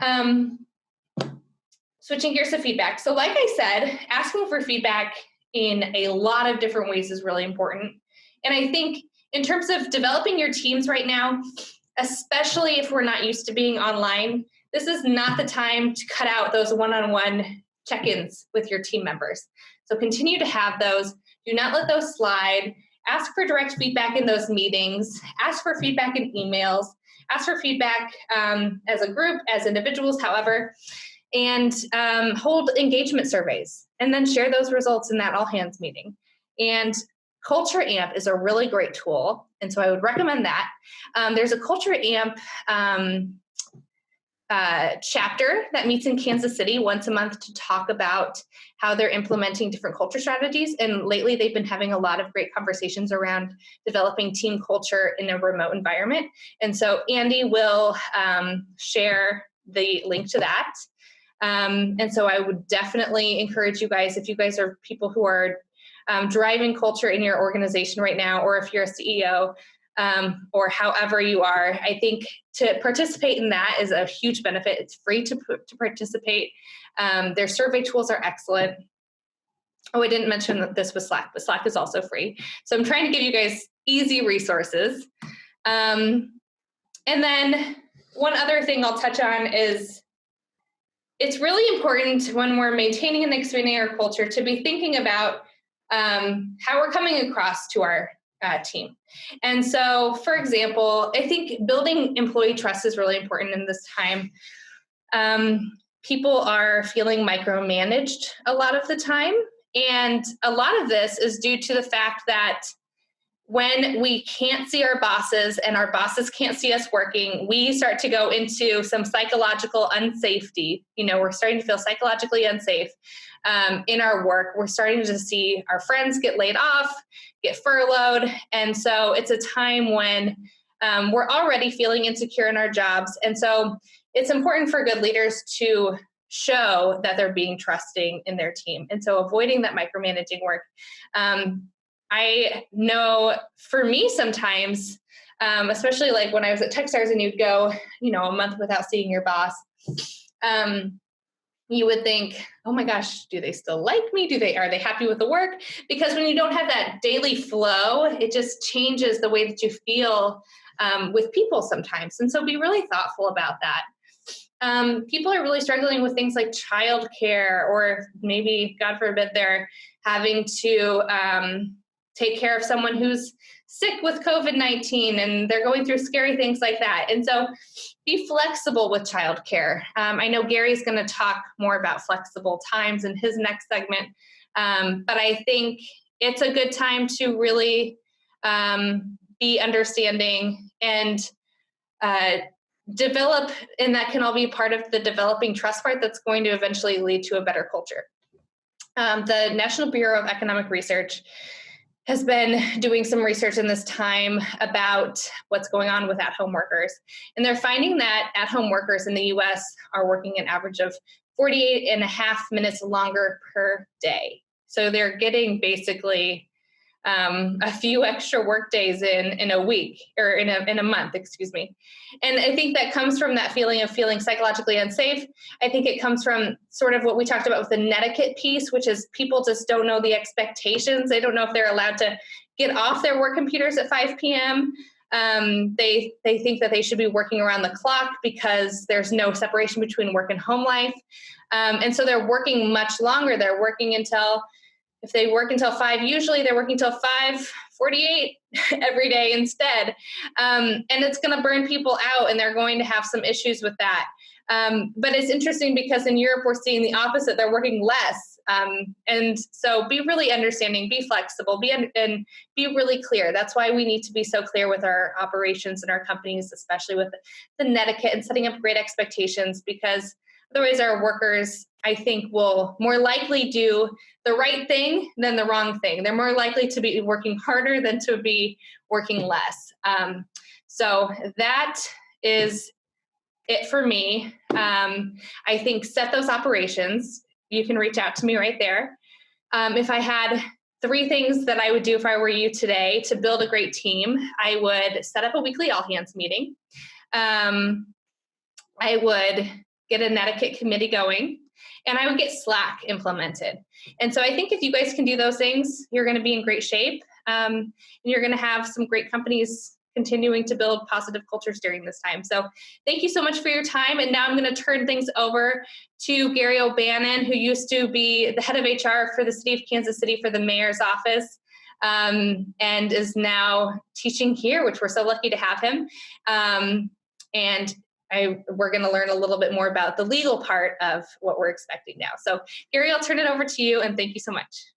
Um, Switching gears to feedback. So like I said, asking for feedback in a lot of different ways is really important. And I think in terms of developing your teams right now, especially if we're not used to being online, this is not the time to cut out those one-on-one check-ins with your team members. So continue to have those. Do not let those slide. Ask for direct feedback in those meetings. Ask for feedback in emails. Ask for feedback as a group, as individuals, however, and hold engagement surveys, and then share those results in that all-hands meeting. And Culture Amp is a really great tool, and so I would recommend that. There's a Culture Amp chapter that meets in Kansas City once a month to talk about how they're implementing different culture strategies. And lately, they've been having a lot of great conversations around developing team culture in a remote environment. And so Andy will share the link to that. And so I would definitely encourage you guys, if you guys are people who are driving culture in your organization right now, or if you're a CEO, or however you are, I think to participate in that is a huge benefit. It's free to participate. Their survey tools are excellent. Oh, I didn't mention that this was Slack, but Slack is also free. So I'm trying to give you guys easy resources. And then one other thing I'll touch on is it's really important when we're maintaining and expanding our culture to be thinking about how we're coming across to our team. And so, for example, I think building employee trust is really important in this time. People are feeling micromanaged a lot of the time. And a lot of this is due to the fact that when we can't see our bosses and our bosses can't see us working, we start to go into some psychological unsafety. We're starting to feel psychologically unsafe in our work. We're starting to see our friends get laid off, get furloughed. And so it's a time when we're already feeling insecure in our jobs. And so it's important for good leaders to show that they're being trusting in their team. And so avoiding that micromanaging work. I know for me sometimes, especially like when I was at Techstars and you'd go, a month without seeing your boss, you would think, oh my gosh, do they still like me? Are they happy with the work? Because when you don't have that daily flow, it just changes the way that you feel with people sometimes. And so be really thoughtful about that. People are really struggling with things like childcare, or maybe, God forbid, they're having to take care of someone who's sick with COVID-19 and they're going through scary things like that. And so be flexible with childcare. I know Gary's going to talk more about flexible times in his next segment, but I think it's a good time to really be understanding and develop, and that can all be part of the developing trust part that's going to eventually lead to a better culture. The National Bureau of Economic Research has been doing some research in this time about what's going on with at-home workers. And they're finding that at-home workers in the US are working an average of 48 and a half minutes longer per day. So they're getting basically a few extra work days in a week, or in a month, excuse me. And I think that comes from that feeling of feeling psychologically unsafe. I think it comes from sort of what we talked about with the netiquette piece, which is people just don't know the expectations. They don't know if they're allowed to get off their work computers at 5 p.m. They think that they should be working around the clock because there's no separation between work and home life. And so they're working much longer. They're working until, if they work until 5, usually they're working until 5:48 every day instead. And it's going to burn people out, and they're going to have some issues with that. But it's interesting because in Europe, we're seeing the opposite. They're working less. And so be really understanding, be flexible, and be really clear. That's why we need to be so clear with our operations and our companies, especially with the netiquette and setting up great expectations, because otherwise our workers, I think, will more likely do the right thing than the wrong thing. They're more likely to be working harder than to be working less. So that is it for me. I think set those operations. You can reach out to me right there. If I had 3 things that I would do if I were you today to build a great team, I would set up a weekly all-hands meeting. I would get an etiquette committee going, and I would get Slack implemented. And so I think if you guys can do those things, you're going to be in great shape. And you're going to have some great companies continuing to build positive cultures during this time. So thank you so much for your time. And now I'm going to turn things over to Gary O'Bannon, who used to be the head of HR for the city of Kansas City for the mayor's office, and is now teaching here, which we're so lucky to have him. We're going to learn a little bit more about the legal part of what we're expecting now. So Gary, I'll turn it over to you, and thank you so much.